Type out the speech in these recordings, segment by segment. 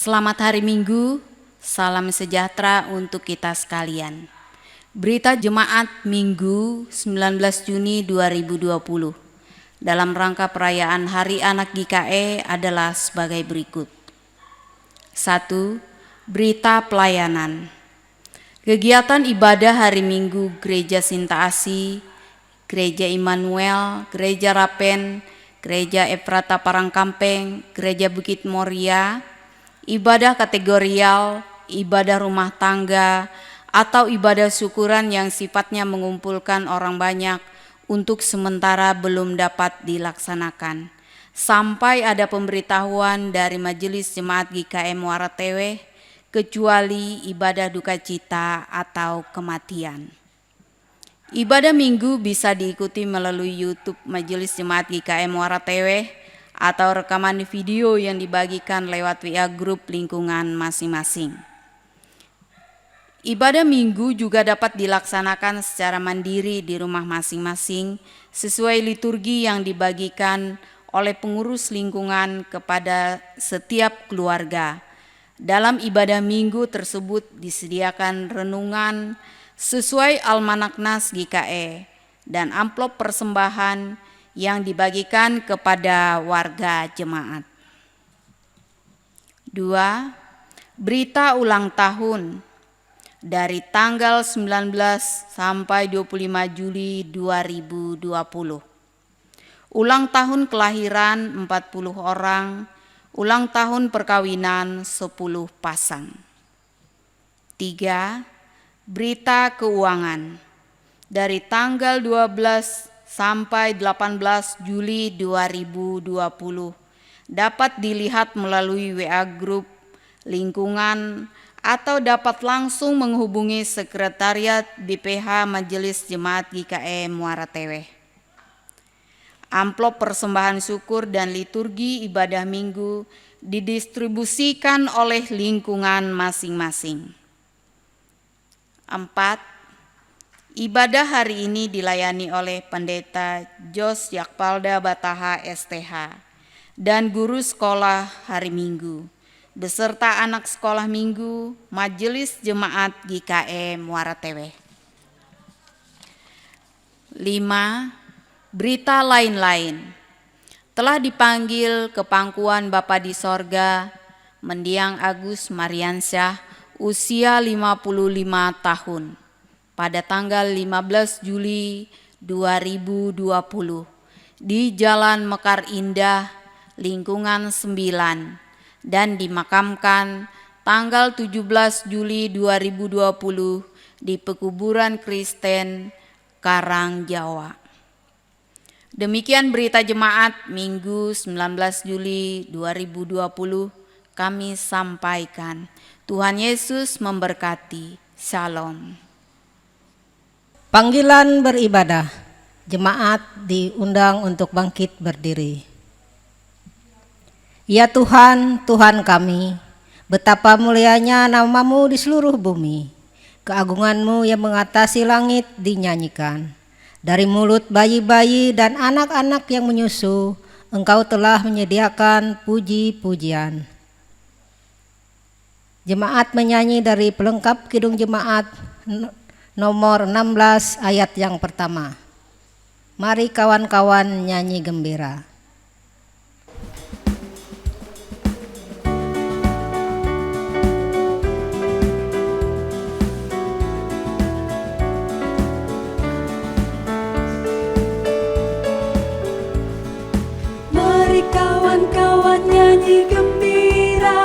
Selamat hari Minggu, salam sejahtera untuk kita sekalian. Berita Jemaat Minggu 19 Juni 2020 dalam rangka perayaan Hari Anak GKE adalah sebagai berikut. 1. Berita pelayanan. Kegiatan ibadah hari Minggu Gereja Sinta Asih, Gereja Immanuel, Gereja Rapen, Gereja Efrata Parangkampeng, Gereja Bukit Moria, ibadah kategorial, ibadah rumah tangga, atau ibadah syukuran yang sifatnya mengumpulkan orang banyak untuk sementara belum dapat dilaksanakan, sampai ada pemberitahuan dari Majelis Jemaat GKE Muara Teweh, kecuali ibadah duka cita atau kematian. Ibadah Minggu bisa diikuti melalui YouTube Majelis Jemaat GKE Muara Teweh atau rekaman video yang dibagikan lewat WA grup lingkungan masing-masing. Ibadah Minggu juga dapat dilaksanakan secara mandiri di rumah masing-masing sesuai liturgi yang dibagikan oleh pengurus lingkungan kepada setiap keluarga. Dalam ibadah Minggu tersebut disediakan renungan sesuai Almanak Nas GKE dan amplop persembahan yang dibagikan kepada warga jemaat. 2. Berita ulang tahun dari tanggal 19 sampai 25 Juli 2020. Ulang tahun kelahiran 40 orang, ulang tahun perkawinan 10 pasang. 3. Berita keuangan dari tanggal 12 sampai 18 Juli 2020 dapat dilihat melalui WA grup lingkungan atau dapat langsung menghubungi Sekretariat BPH Majelis Jemaat GKE Muara Teweh. Amplop persembahan syukur dan liturgi ibadah Minggu didistribusikan oleh lingkungan masing-masing. 4. Ibadah hari ini dilayani oleh Pendeta Jos Yakpalda Bataha STH dan guru sekolah hari Minggu beserta anak sekolah Minggu Majelis Jemaat GKE Muara Teweh. 5. Berita lain-lain. Telah dipanggil ke pangkuan Bapa di Sorga Mendiang Agus Mariansyah usia 55 tahun. Pada tanggal 15 Juli 2020 di Jalan Mekar Indah, lingkungan 9 dan dimakamkan tanggal 17 Juli 2020 di Pekuburan Kristen Karang Jawa. Demikian berita jemaat Minggu 19 Juli 2020 kami sampaikan. Tuhan Yesus memberkati. Shalom. Panggilan beribadah, jemaat diundang untuk bangkit berdiri. Ya Tuhan, Tuhan kami, betapa mulianya nama-Mu di seluruh bumi. Keagungan-Mu yang mengatasi langit dinyanyikan. Dari mulut bayi-bayi dan anak-anak yang menyusu, Engkau telah menyediakan puji-pujian. Jemaat menyanyi dari pelengkap Kidung Jemaat nomor 16 ayat yang pertama. Mari kawan-kawan nyanyi gembira. Mari kawan-kawan nyanyi gembira,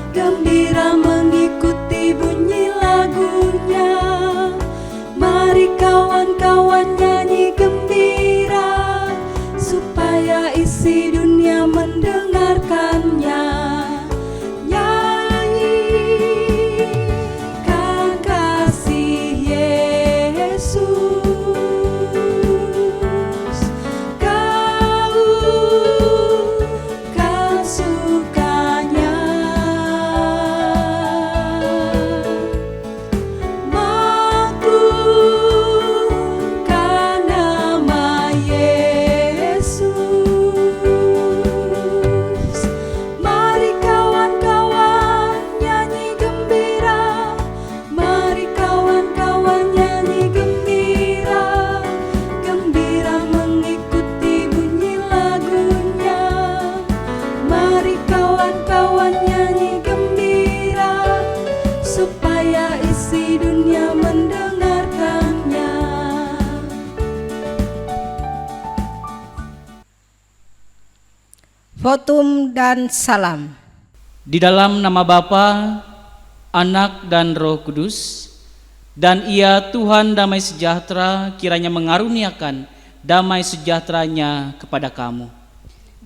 gembira mengikuti bunyi lagunya. Mari kawan-kawan nyanyi gembira, supaya Hotum dan salam. Di dalam nama Bapa, Anak dan Roh Kudus, dan Ia Tuhan damai sejahtera kiranya mengaruniakan damai sejahteranya kepada kamu.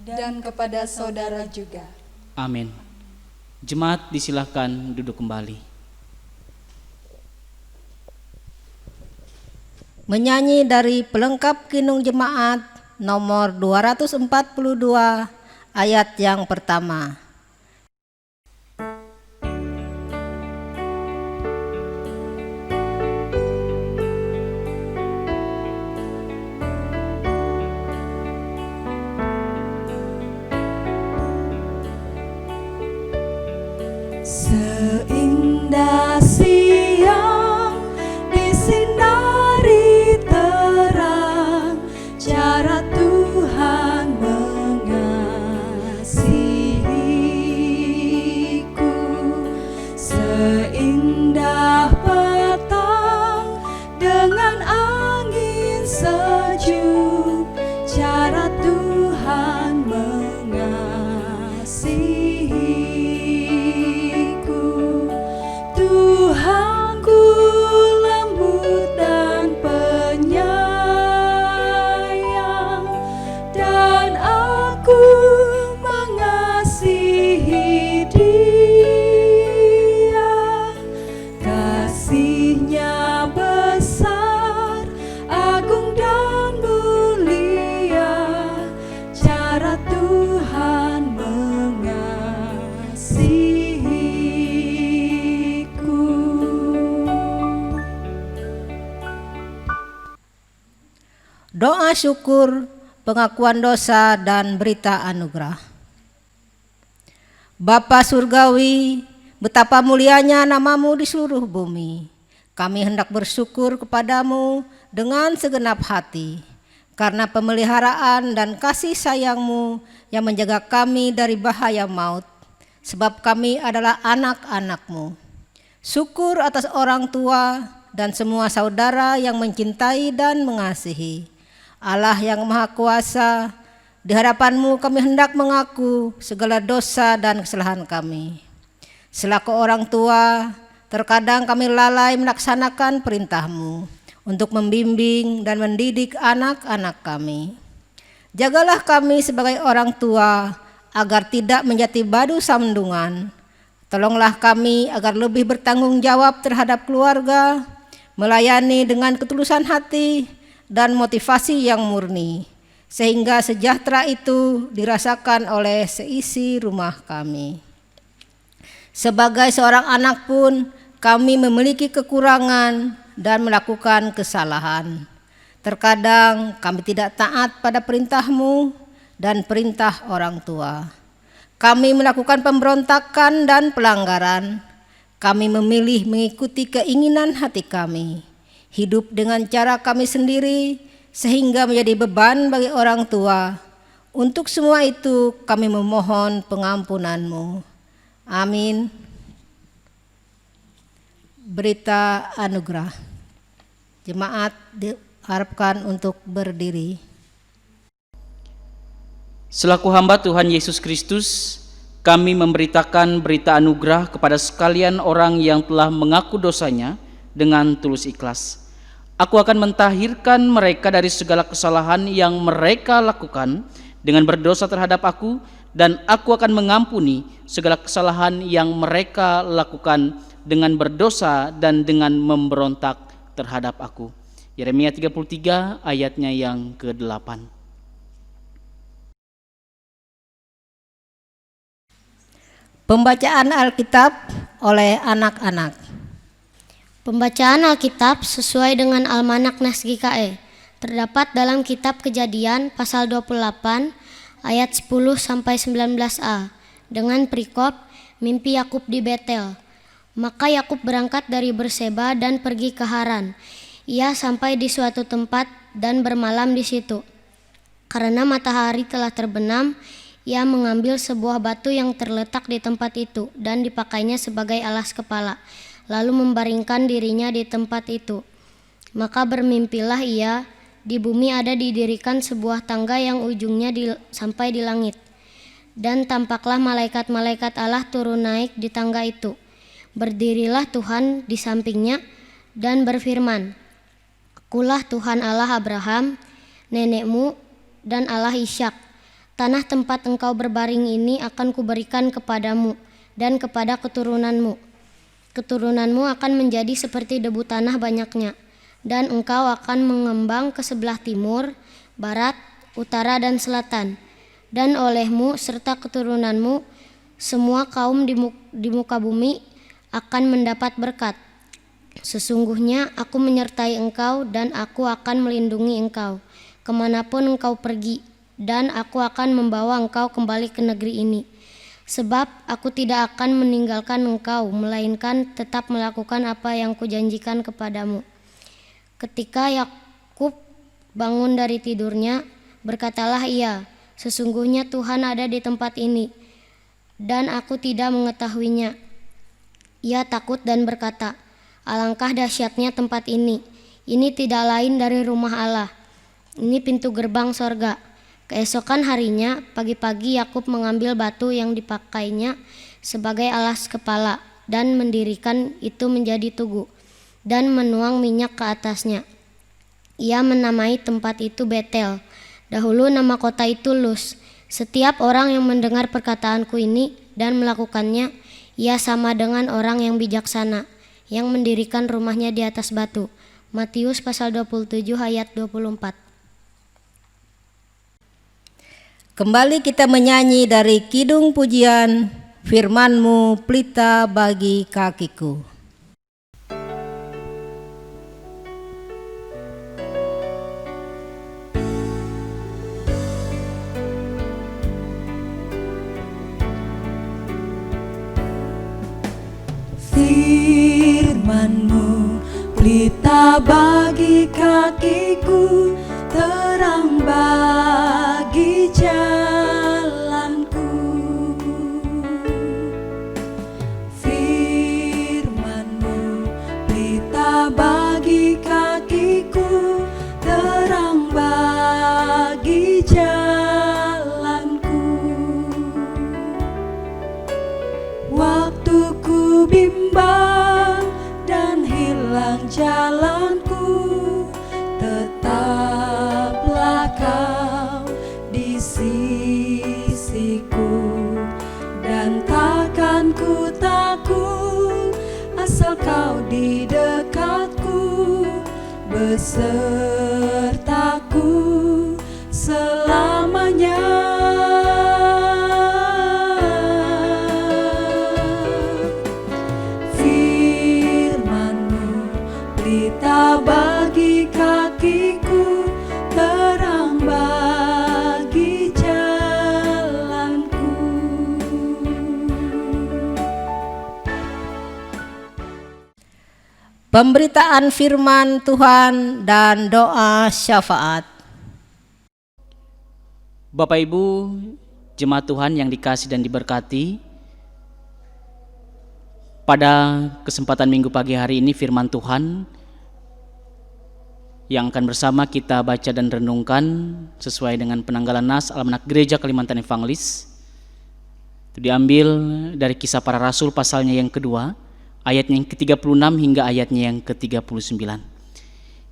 Dan kepada saudara juga. Amin. Jemaat disilahkan duduk kembali. Menyanyi dari pelengkap Kinung Jemaat nomor 242 ayat yang pertama. Seindah siang disinari terang, cara Tuhan mengasihiku. Seindah petang dengan angin sejuk, cara Tuhan mengasihiku. Tuhanku lembut dan penyayang, dan aku mengasihi Dia. Kasih-Nya besar, agung dan mulia, cara Tuhan mengasihiku. Doa syukur, pengakuan dosa, dan berita anugerah. Bapa Surgawi, betapa mulianya namamu di seluruh bumi. Kami hendak bersyukur kepadamu dengan segenap hati, karena pemeliharaan dan kasih sayangmu yang menjaga kami dari bahaya maut, sebab kami adalah anak-anakmu. Syukur atas orang tua dan semua saudara yang mencintai dan mengasihi. Allah yang Maha Kuasa, di hadapan-Mu kami hendak mengaku segala dosa dan kesalahan kami. Selaku orang tua, terkadang kami lalai melaksanakan perintah-Mu untuk membimbing dan mendidik anak-anak kami. Jagalah kami sebagai orang tua agar tidak menjadi badu sandungan. Tolonglah kami agar lebih bertanggung jawab terhadap keluarga, melayani dengan ketulusan hati dan motivasi yang murni, sehingga sejahtera itu dirasakan oleh seisi rumah kami. Sebagai seorang anak pun kami memiliki kekurangan dan melakukan kesalahan. Terkadang kami tidak taat pada perintah-Mu dan perintah orang tua. Kami melakukan pemberontakan dan pelanggaran. Kami memilih mengikuti keinginan hati kami, hidup dengan cara kami sendiri sehingga menjadi beban bagi orang tua. Untuk semua itu kami memohon pengampunan-Mu. Amin. Berita anugerah. Jemaat diharapkan untuk berdiri. Selaku hamba Tuhan Yesus Kristus, kami memberitakan berita anugerah kepada sekalian orang yang telah mengaku dosanya dengan tulus ikhlas. Aku akan mentahirkan mereka dari segala kesalahan yang mereka lakukan dengan berdosa terhadap aku, dan aku akan mengampuni segala kesalahan yang mereka lakukan dengan berdosa dan dengan memberontak terhadap aku. Yeremia 33 ayatnya yang ke-8. Pembacaan Alkitab oleh anak-anak. Pembacaan Alkitab sesuai dengan Almanak Nas GKE terdapat dalam kitab Kejadian pasal 28 ayat 10 sampai 19a dengan perikop mimpi Yakub di Betel. Maka Yakub berangkat dari Berseba dan pergi ke Haran. Ia sampai di suatu tempat dan bermalam di situ. Karena matahari telah terbenam, ia mengambil sebuah batu yang terletak di tempat itu dan dipakainya sebagai alas kepala, lalu membaringkan dirinya di tempat itu. Maka bermimpilah ia, di bumi ada didirikan sebuah tangga yang ujungnya sampai di langit. Dan tampaklah malaikat-malaikat Allah turun naik di tangga itu. Berdirilah Tuhan di sampingnya dan berfirman, Akulah Tuhan Allah Abraham, nenekmu, dan Allah Ishak. Tanah tempat engkau berbaring ini akan kuberikan kepadamu dan kepada keturunanmu. Keturunanmu akan menjadi seperti debu tanah banyaknya, dan engkau akan mengembang ke sebelah timur, barat, utara, dan selatan. Dan olehmu serta keturunanmu, semua kaum di muka bumi akan mendapat berkat. Sesungguhnya aku menyertai engkau dan aku akan melindungi engkau kemanapun engkau pergi, dan aku akan membawa engkau kembali ke negeri ini. Sebab aku tidak akan meninggalkan engkau, melainkan tetap melakukan apa yang kujanjikan kepadamu. Ketika Yakub bangun dari tidurnya, berkatalah ia, Sesungguhnya Tuhan ada di tempat ini, dan aku tidak mengetahuinya. Ia takut dan berkata, Alangkah dahsyatnya tempat ini. Ini tidak lain dari rumah Allah. Ini pintu gerbang sorga. Keesokan harinya, pagi-pagi Yakub mengambil batu yang dipakainya sebagai alas kepala dan mendirikan itu menjadi tugu dan menuang minyak ke atasnya. Ia menamai tempat itu Betel. Dahulu nama kota itu Luz. Setiap orang yang mendengar perkataanku ini dan melakukannya, ia sama dengan orang yang bijaksana, yang mendirikan rumahnya di atas batu. Matius pasal 27 ayat 24. Kembali kita menyanyi dari Kidung Pujian, Firman-Mu pelita bagi kakiku. Firman-Mu pelita bagi kakiku, terang bagi jalanku. Firman-Mu pelita bagi kakiku, terang bagi jalanku. Waktu ku bimbang dan hilang jalanku, tetaplah Kau di sisiku, dan takkan ku takut asal Kau di dekatku, besertaku selamanya. Pelita bagi kakiku, terang bagi jalanku. Pemberitaan firman Tuhan dan doa syafaat. Bapak Ibu, jemaat Tuhan yang dikasih dan diberkati, pada kesempatan minggu pagi hari ini firman Tuhan yang akan bersama kita baca dan renungkan sesuai dengan penanggalan nas Almanak Gereja Kalimantan Evangelis. Itu diambil dari Kisah Para Rasul pasalnya yang kedua, ayatnya yang ke-36 hingga ayatnya yang ke-39.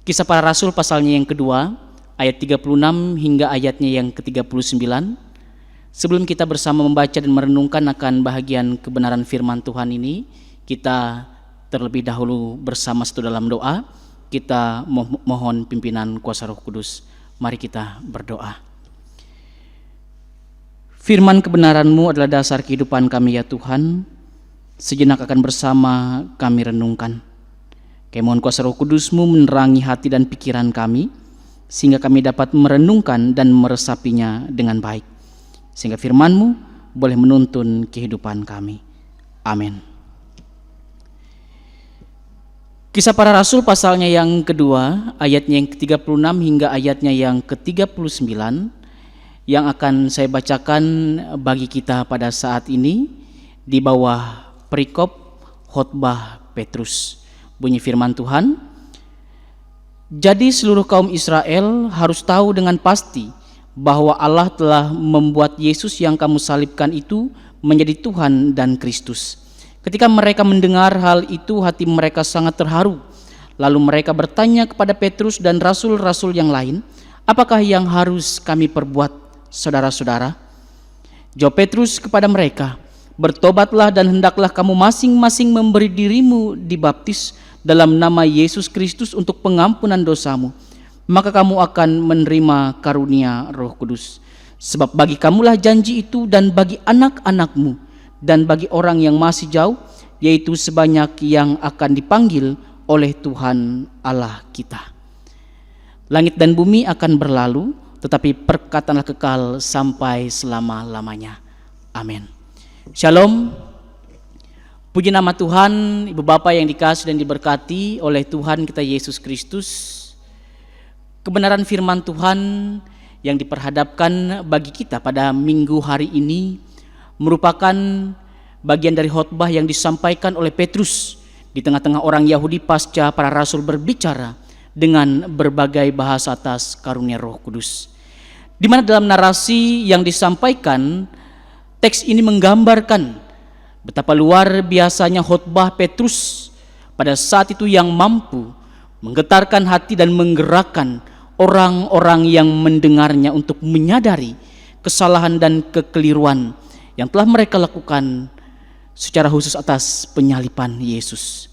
Kisah Para Rasul pasalnya yang kedua, ayat 36 hingga ayatnya yang ke-39. Sebelum kita bersama membaca dan merenungkan akan bahagian kebenaran firman Tuhan ini, kita terlebih dahulu bersama satu dalam doa. Kita mohon pimpinan kuasa Roh Kudus. Mari kita berdoa. Firman kebenaran-Mu adalah dasar kehidupan kami ya Tuhan. Sejenak akan bersama kami renungkan. Kami mohon kuasa Roh Kudus-Mu menerangi hati dan pikiran kami, sehingga kami dapat merenungkan dan meresapinya dengan baik, sehingga firman-Mu boleh menuntun kehidupan kami. Amin. Kisah Para Rasul pasalnya yang kedua, ayatnya yang ke-36 hingga ayatnya yang ke-39, yang akan saya bacakan bagi kita pada saat ini di bawah perikop khotbah Petrus. Bunyi firman Tuhan, jadi seluruh kaum Israel harus tahu dengan pasti bahwa Allah telah membuat Yesus yang kamu salibkan itu menjadi Tuhan dan Kristus. Ketika mereka mendengar hal itu, hati mereka sangat terharu. Lalu mereka bertanya kepada Petrus dan rasul-rasul yang lain, apakah yang harus kami perbuat, saudara-saudara? Jawab Petrus kepada mereka, bertobatlah dan hendaklah kamu masing-masing memberi dirimu dibaptis dalam nama Yesus Kristus untuk pengampunan dosamu. Maka kamu akan menerima karunia Roh Kudus. Sebab bagi kamulah janji itu, dan bagi anak-anakmu, dan bagi orang yang masih jauh, yaitu sebanyak yang akan dipanggil oleh Tuhan Allah kita. Langit dan bumi akan berlalu, tetapi perkataanlah kekal sampai selama-lamanya. Amin. Shalom. Puji nama Tuhan, Ibu Bapa yang dikasihi dan diberkati oleh Tuhan kita Yesus Kristus. Kebenaran firman Tuhan yang diperhadapkan bagi kita pada minggu hari ini merupakan bagian dari khotbah yang disampaikan oleh Petrus di tengah-tengah orang Yahudi pasca para rasul berbicara dengan berbagai bahasa atas karunia Roh Kudus. Di mana dalam narasi yang disampaikan, teks ini menggambarkan betapa luar biasanya khotbah Petrus pada saat itu yang mampu menggetarkan hati dan menggerakkan orang-orang yang mendengarnya untuk menyadari kesalahan dan kekeliruan yang telah mereka lakukan secara khusus atas penyaliban Yesus.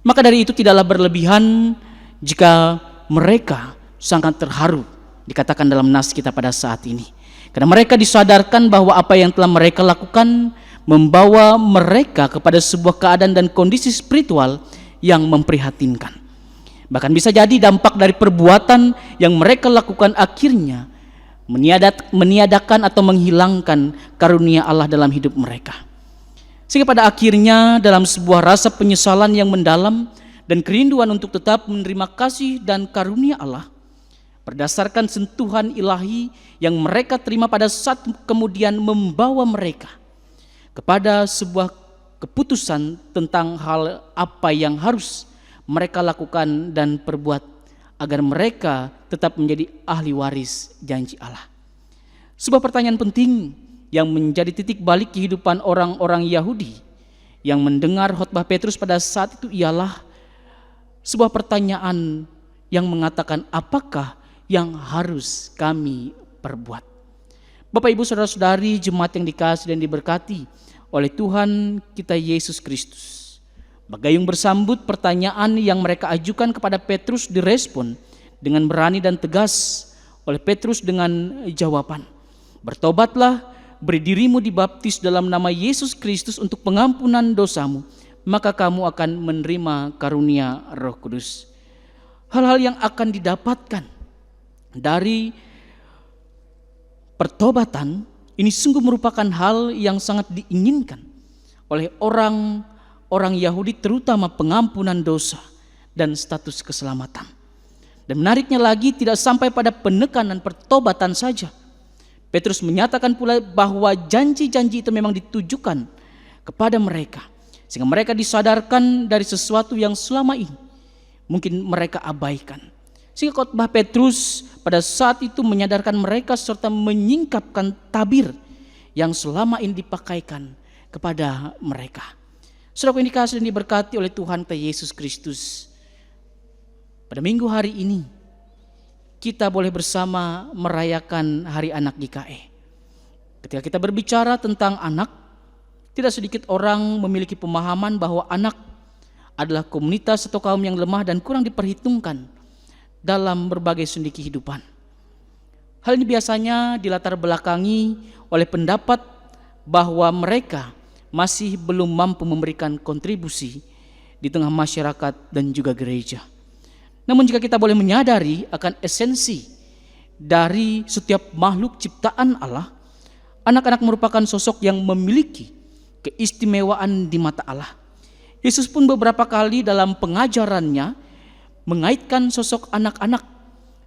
Maka dari itu tidaklah berlebihan jika mereka sangat terharu, dikatakan dalam nas kita pada saat ini. Karena mereka disadarkan bahwa apa yang telah mereka lakukan membawa mereka kepada sebuah keadaan dan kondisi spiritual yang memprihatinkan. Bahkan bisa jadi dampak dari perbuatan yang mereka lakukan akhirnya meniadakan atau menghilangkan karunia Allah dalam hidup mereka. Sehingga pada akhirnya dalam sebuah rasa penyesalan yang mendalam dan kerinduan untuk tetap menerima kasih dan karunia Allah, berdasarkan sentuhan ilahi yang mereka terima pada saat kemudian membawa mereka kepada sebuah keputusan tentang hal apa yang harus mereka lakukan dan perbuat agar mereka tetap menjadi ahli waris janji Allah. Sebuah pertanyaan penting yang menjadi titik balik kehidupan orang-orang Yahudi yang mendengar khotbah Petrus pada saat itu ialah sebuah pertanyaan yang mengatakan, apakah yang harus kami perbuat? Bapak, Ibu, saudara-saudari, jemaat yang dikasihi dan diberkati oleh Tuhan kita Yesus Kristus, bergayung bersambut pertanyaan yang mereka ajukan kepada Petrus direspon dengan berani dan tegas oleh Petrus dengan jawaban, bertobatlah, beri dirimu dibaptis dalam nama Yesus Kristus untuk pengampunan dosamu, maka kamu akan menerima karunia Roh Kudus. Hal-hal yang akan didapatkan dari pertobatan ini sungguh merupakan hal yang sangat diinginkan oleh orang Yahudi, terutama pengampunan dosa dan status keselamatan. Dan menariknya lagi, tidak sampai pada penekanan pertobatan saja. Petrus menyatakan pula bahwa janji-janji itu memang ditujukan kepada mereka, sehingga mereka disadarkan dari sesuatu yang selama ini mungkin mereka abaikan. Sehingga khotbah Petrus pada saat itu menyadarkan mereka serta menyingkapkan tabir yang selama ini dipakaikan kepada mereka. Saudara yang dikasihi dan diberkati oleh Tuhan kita Yesus Kristus, pada minggu hari ini kita boleh bersama merayakan Hari Anak GKE. Ketika kita berbicara tentang anak, tidak sedikit orang memiliki pemahaman bahwa anak adalah komunitas atau kaum yang lemah dan kurang diperhitungkan dalam berbagai sendi kehidupan. Hal ini biasanya dilatar belakangi oleh pendapat bahwa mereka masih belum mampu memberikan kontribusi di tengah masyarakat dan juga gereja. Namun jika kita boleh menyadari akan esensi dari setiap makhluk ciptaan Allah, anak-anak merupakan sosok yang memiliki keistimewaan di mata Allah. Yesus pun beberapa kali dalam pengajarannya mengaitkan sosok anak-anak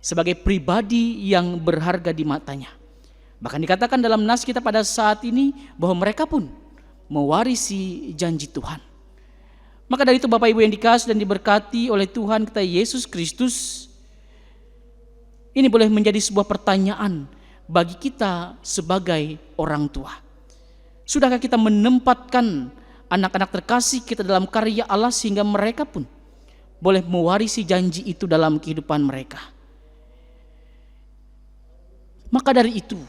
sebagai pribadi yang berharga di matanya. Bahkan dikatakan dalam nas kita pada saat ini bahwa mereka pun mewarisi janji Tuhan. Maka dari itu Bapak Ibu yang dikasihi dan diberkati oleh Tuhan kita Yesus Kristus, ini boleh menjadi sebuah pertanyaan bagi kita sebagai orang tua. Sudahkah kita menempatkan anak-anak terkasih kita dalam karya Allah sehingga mereka pun boleh mewarisi janji itu dalam kehidupan mereka? Maka dari itu,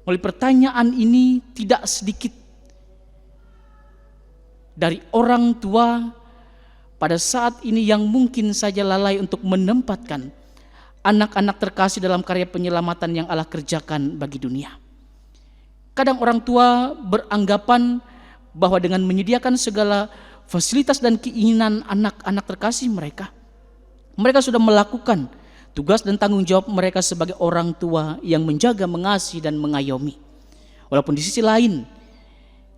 melalui pertanyaan ini tidak sedikit dari orang tua pada saat ini yang mungkin saja lalai untuk menempatkan anak-anak terkasih dalam karya penyelamatan yang Allah kerjakan bagi dunia. Kadang orang tua beranggapan bahwa dengan menyediakan segala fasilitas dan keinginan anak-anak terkasih mereka sudah melakukan tugas dan tanggung jawab mereka sebagai orang tua yang menjaga, mengasihi, dan mengayomi. Walaupun di sisi lain,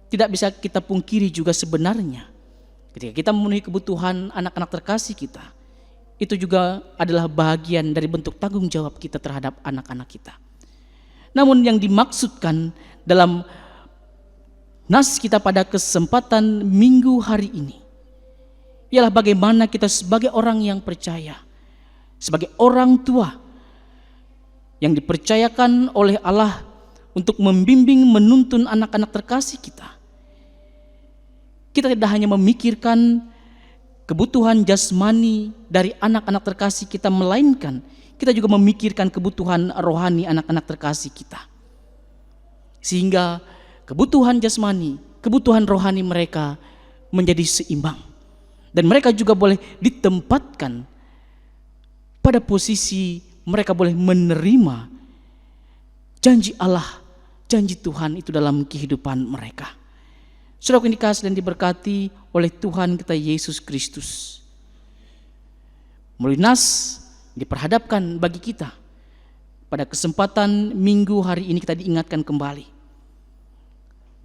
tidak bisa kita pungkiri juga sebenarnya, ketika kita memenuhi kebutuhan anak-anak terkasih kita, itu juga adalah bagian dari bentuk tanggung jawab kita terhadap anak-anak kita. Namun yang dimaksudkan dalam nas kita pada kesempatan minggu hari ini ialah bagaimana kita sebagai orang yang percaya, sebagai orang tua yang dipercayakan oleh Allah untuk membimbing, menuntun anak-anak terkasih kita. Kita tidak hanya memikirkan kebutuhan jasmani dari anak-anak terkasih kita, melainkan kita juga memikirkan kebutuhan rohani anak-anak terkasih kita. Sehingga kebutuhan jasmani, kebutuhan rohani mereka menjadi seimbang. Dan mereka juga boleh ditempatkan pada posisi mereka boleh menerima janji Allah, janji Tuhan itu dalam kehidupan mereka. Saudara yang dikasihi dan diberkati oleh Tuhan kita Yesus Kristus, melalui nas diperhadapkan bagi kita pada kesempatan minggu hari ini, kita diingatkan kembali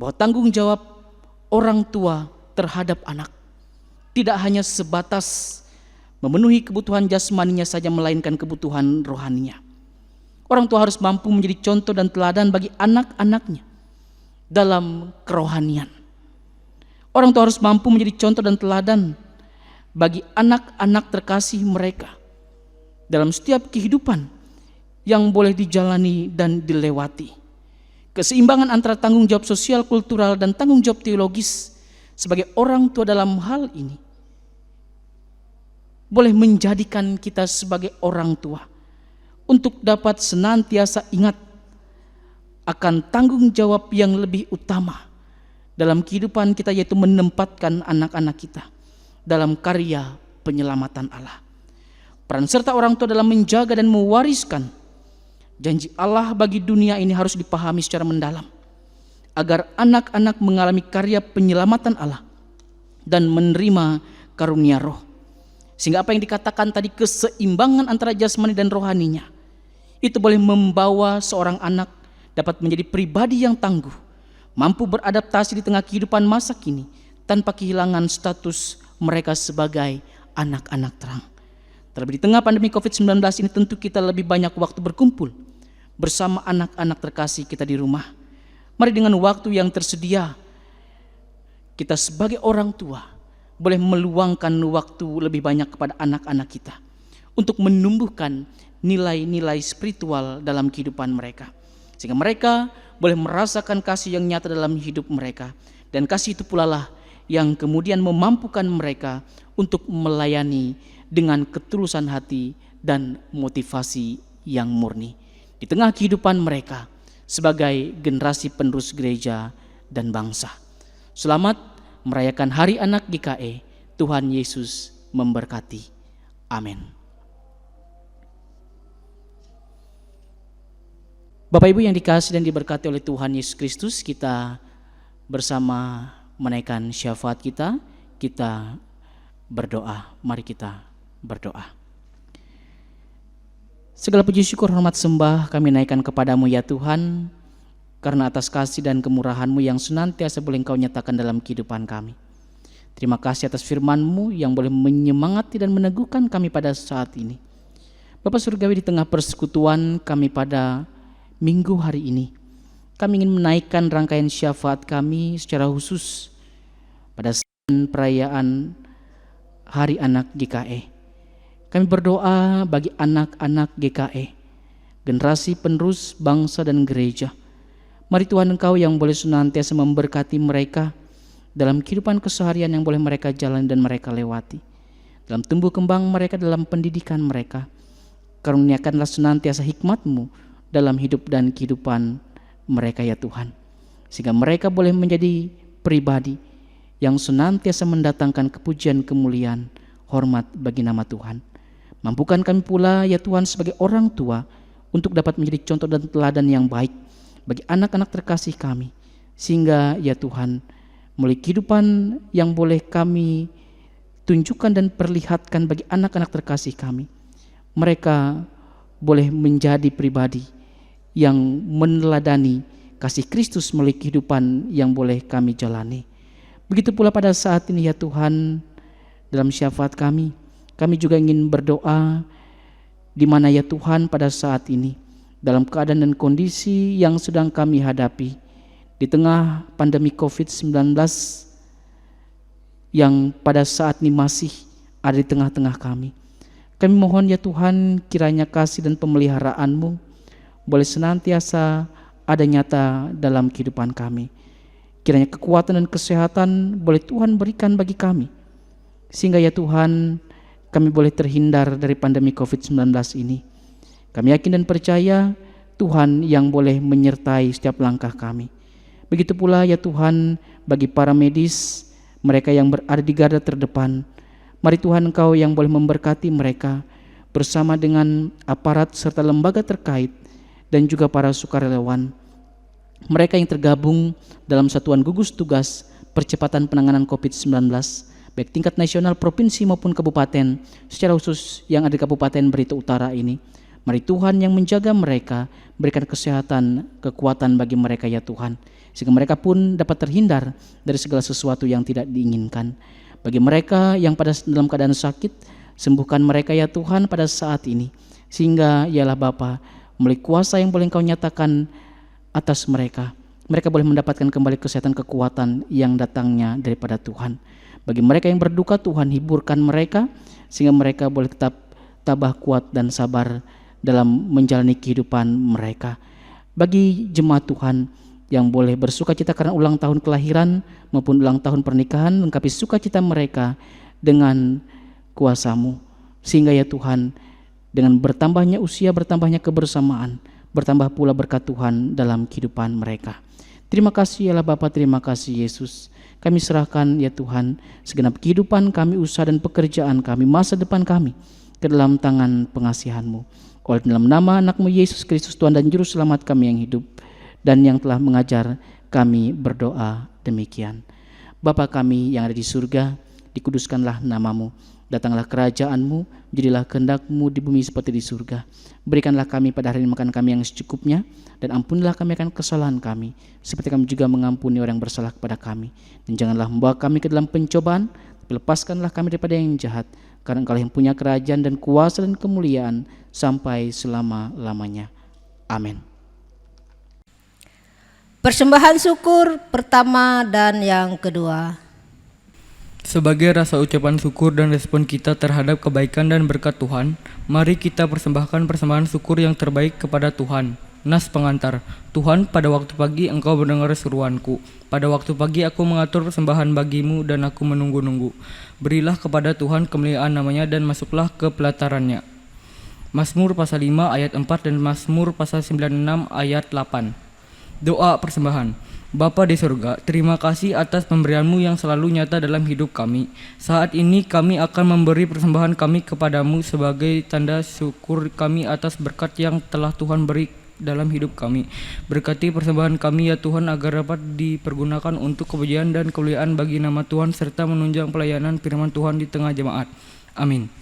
bahwa tanggung jawab orang tua terhadap anak tidak hanya sebatas memenuhi kebutuhan jasmaninya saja, melainkan kebutuhan rohaninya. Orang tua harus mampu menjadi contoh dan teladan bagi anak-anaknya dalam kerohanian. Orang tua harus mampu menjadi contoh dan teladan bagi anak-anak terkasih mereka dalam setiap kehidupan yang boleh dijalani dan dilewati. Keseimbangan antara tanggung jawab sosial, kultural, dan tanggung jawab teologis sebagai orang tua dalam hal ini boleh menjadikan kita sebagai orang tua untuk dapat senantiasa ingat akan tanggung jawab yang lebih utama dalam kehidupan kita, yaitu menempatkan anak-anak kita dalam karya penyelamatan Allah. Peran serta orang tua dalam menjaga dan mewariskan janji Allah bagi dunia ini harus dipahami secara mendalam, agar anak-anak mengalami karya penyelamatan Allah dan menerima karunia roh. Sehingga apa yang dikatakan tadi, keseimbangan antara jasmani dan rohaninya, itu boleh membawa seorang anak dapat menjadi pribadi yang tangguh, mampu beradaptasi di tengah kehidupan masa kini tanpa kehilangan status mereka sebagai anak-anak terang. Terlebih di tengah pandemi COVID-19 ini, tentu kita lebih banyak waktu berkumpul bersama anak-anak terkasih kita di rumah. Mari dengan waktu yang tersedia, kita sebagai orang tua boleh meluangkan waktu lebih banyak kepada anak-anak kita untuk menumbuhkan nilai-nilai spiritual dalam kehidupan mereka, sehingga mereka boleh merasakan kasih yang nyata dalam hidup mereka. Dan kasih itu pula lah yang kemudian memampukan mereka untuk melayani dengan ketulusan hati dan motivasi yang murni di tengah kehidupan mereka sebagai generasi penerus gereja dan bangsa. Selamat merayakan Hari Anak GKE. Tuhan Yesus memberkati. Amin. Bapak Ibu yang dikasihi dan diberkati oleh Tuhan Yesus Kristus, kita bersama menaikkan syafaat kita berdoa. Mari kita berdoa. Segala puji syukur hormat sembah kami naikkan kepadamu ya Tuhan, karena atas kasih dan kemurahan-Mu yang senantiasa boleh Engkau nyatakan dalam kehidupan kami. Terima kasih atas firman-Mu yang boleh menyemangati dan meneguhkan kami pada saat ini. Bapa Surgawi, di tengah persekutuan kami pada minggu hari ini, kami ingin menaikkan rangkaian syafaat kami secara khusus pada perayaan Hari Anak GKE. Kami berdoa bagi anak-anak GKE generasi penerus bangsa dan gereja. Mari Tuhan, Engkau yang boleh senantiasa memberkati mereka dalam kehidupan keseharian yang boleh mereka jalani dan mereka lewati. Dalam tumbuh kembang mereka, dalam pendidikan mereka, karuniakanlah senantiasa hikmat-Mu dalam hidup dan kehidupan mereka ya Tuhan. Sehingga mereka boleh menjadi pribadi yang senantiasa mendatangkan kepujian, kemuliaan, hormat bagi nama Tuhan. Mampukan kami pula ya Tuhan sebagai orang tua untuk dapat menjadi contoh dan teladan yang baik bagi anak-anak terkasih kami. Sehingga ya Tuhan, melalui kehidupan yang boleh kami tunjukkan dan perlihatkan bagi anak-anak terkasih kami, mereka boleh menjadi pribadi yang meneladani kasih Kristus melalui kehidupan yang boleh kami jalani. Begitu pula pada saat ini ya Tuhan, dalam syafaat kami juga ingin berdoa di mana ya Tuhan pada saat ini dalam keadaan dan kondisi yang sedang kami hadapi di tengah pandemi COVID-19 yang pada saat ini masih ada di tengah-tengah kami. Kami mohon ya Tuhan, kiranya kasih dan pemeliharaan-Mu boleh senantiasa ada nyata dalam kehidupan kami. Kiranya kekuatan dan kesehatan boleh Tuhan berikan bagi kami, sehingga ya Tuhan kami boleh terhindar dari pandemi COVID-19 ini. Kami yakin dan percaya Tuhan yang boleh menyertai setiap langkah kami. Begitu pula ya Tuhan bagi para medis, mereka yang berada di garda terdepan. Mari Tuhan, Engkau yang boleh memberkati mereka bersama dengan aparat serta lembaga terkait dan juga para sukarelawan. Mereka yang tergabung dalam satuan gugus tugas percepatan penanganan COVID-19, baik tingkat nasional, provinsi maupun kabupaten, secara khusus yang ada di Kabupaten Barito Utara ini. Mari Tuhan yang menjaga mereka, berikan kesehatan, kekuatan bagi mereka ya Tuhan, sehingga mereka pun dapat terhindar dari segala sesuatu yang tidak diinginkan. Bagi mereka yang dalam keadaan sakit, sembuhkan mereka ya Tuhan pada saat ini, sehingga ialah Bapa, melalui kuasa yang boleh Engkau nyatakan atas mereka, mereka boleh mendapatkan kembali kesehatan, kekuatan yang datangnya daripada Tuhan. Bagi mereka yang berduka, Tuhan hiburkan mereka, sehingga mereka boleh tetap tabah, kuat dan sabar dalam menjalani kehidupan mereka. Bagi jemaat Tuhan yang boleh bersuka cita karena ulang tahun kelahiran maupun ulang tahun pernikahan, lengkapi sukacita mereka dengan kuasa-Mu, sehingga ya Tuhan dengan bertambahnya usia, bertambahnya kebersamaan, bertambah pula berkat Tuhan dalam kehidupan mereka. Terima kasih ya Bapa, terima kasih Yesus. Kami serahkan ya Tuhan segenap kehidupan kami, usaha dan pekerjaan kami, masa depan kami ke dalam tangan pengasihan-Mu. Oleh dalam nama anak-Mu Yesus Kristus, Tuhan dan Juru Selamat kami yang hidup dan yang telah mengajar kami berdoa demikian. Bapa kami yang ada di surga, dikuduskanlah nama-Mu. Datanglah kerajaan-Mu, jadilah kehendak-Mu di bumi seperti di surga. Berikanlah kami pada hari ini makan kami yang secukupnya, dan ampunilah kami akan kesalahan kami, seperti kami juga mengampuni orang yang bersalah kepada kami. Dan janganlah membawa kami ke dalam pencobaan, tapi lepaskanlah kami daripada yang jahat, karena Engkau yang punya kerajaan dan kuasa dan kemuliaan sampai selama-lamanya. Amin. Persembahan syukur pertama dan yang kedua. Sebagai rasa ucapan syukur dan respon kita terhadap kebaikan dan berkat Tuhan, mari kita persembahkan persembahan syukur yang terbaik kepada Tuhan. Nas pengantar. Tuhan, pada waktu pagi Engkau mendengar seruanku. Pada waktu pagi aku mengatur persembahan bagimu dan aku menunggu-nunggu. Berilah kepada Tuhan kemuliaan namanya dan masuklah ke pelatarannya. Mazmur pasal 5 ayat 4 dan Mazmur pasal 96 ayat 8. Doa persembahan. Bapa di surga, terima kasih atas pemberian-Mu yang selalu nyata dalam hidup kami. Saat ini kami akan memberi persembahan kami kepadamu sebagai tanda syukur kami atas berkat yang telah Tuhan beri dalam hidup kami. Berkati persembahan kami ya Tuhan agar dapat dipergunakan untuk kepujian dan kemuliaan bagi nama Tuhan serta menunjang pelayanan firman Tuhan di tengah jemaat. Amin.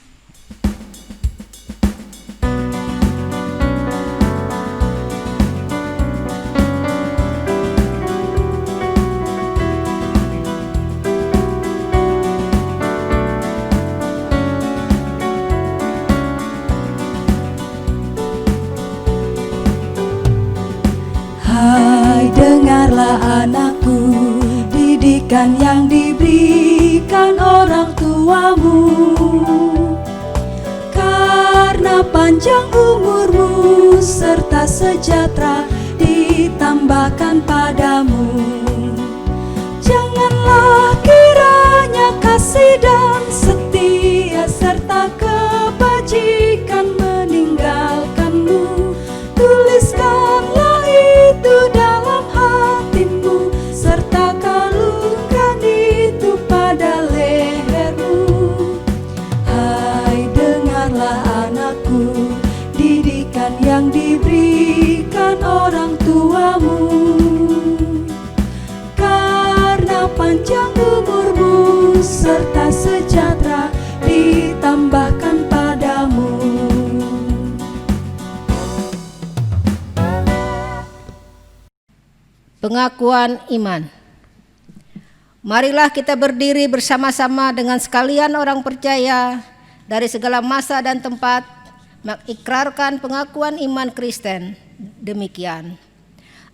Hai dengarlah anakku, didikan yang diberikan orang tuamu. Karena panjang umurmu serta sejahtera ditambahkan padamu. Janganlah kiranya kasih dan setia serta kebajikan meninggalkanmu. Tuliskanlah itu dalam hatimu, serta kalungkan itu pada lehermu. Hai, dengarlah anakku, didikan yang diberikan orang tuamu. Karena panjang umurmu serta sejahtera ditambahkan padamu. Pengakuan iman. Marilah kita berdiri bersama-sama dengan sekalian orang percaya dari segala masa dan tempat, mengikrarkan pengakuan iman Kristen. Demikian.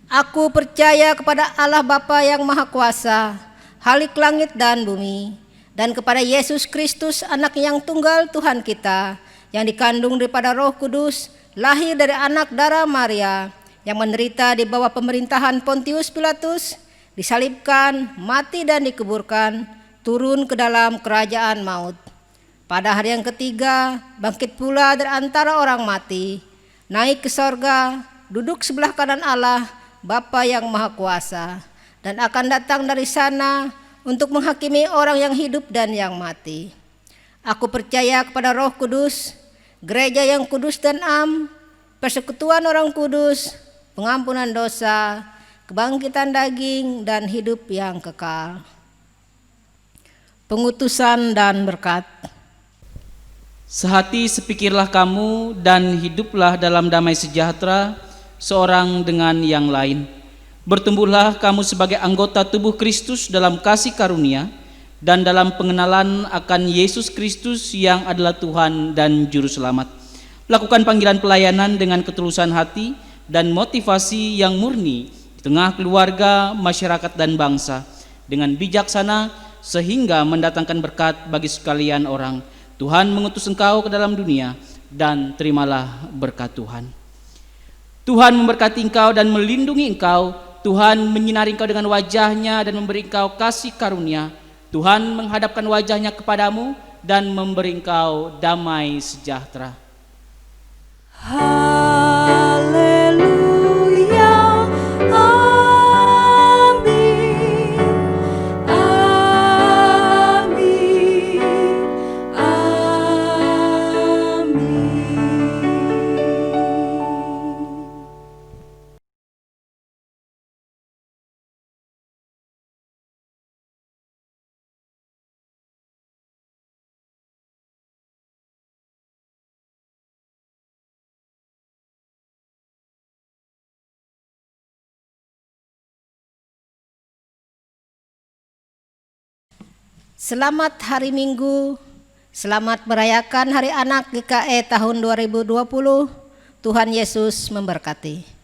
Aku percaya kepada Allah Bapa yang Maha Kuasa, Khalik langit dan bumi, dan kepada Yesus Kristus, anak yang tunggal Tuhan kita, yang dikandung daripada Roh Kudus, lahir dari anak darah Maria, yang menderita di bawah pemerintahan Pontius Pilatus, disalibkan, mati dan dikuburkan, turun ke dalam kerajaan maut. Pada hari yang ketiga, bangkit pula dari antara orang mati, naik ke sorga, duduk sebelah kanan Allah, Bapa yang Maha Kuasa, dan akan datang dari sana untuk menghakimi orang yang hidup dan yang mati. Aku percaya kepada Roh Kudus, gereja yang kudus dan am, persekutuan orang kudus, pengampunan dosa, kebangkitan daging, dan hidup yang kekal. Pengutusan dan berkat. Sehati sepikirlah kamu dan hiduplah dalam damai sejahtera seorang dengan yang lain. Bertumbuhlah kamu sebagai anggota tubuh Kristus dalam kasih karunia dan dalam pengenalan akan Yesus Kristus yang adalah Tuhan dan Juru Selamat. Lakukan panggilan pelayanan dengan ketulusan hati dan motivasi yang murni di tengah keluarga, masyarakat, dan bangsa dengan bijaksana sehingga mendatangkan berkat bagi sekalian orang. Tuhan mengutus engkau ke dalam dunia dan terimalah berkat Tuhan. Tuhan memberkati engkau dan melindungi engkau. Tuhan menyinari engkau dengan wajahnya dan memberi engkau kasih karunia. Tuhan menghadapkan wajahnya kepadamu dan memberi engkau damai sejahtera. Haleluya, amin, amin, amin. Selamat hari Minggu, selamat merayakan Hari Anak GKE tahun 2020. Tuhan Yesus memberkati.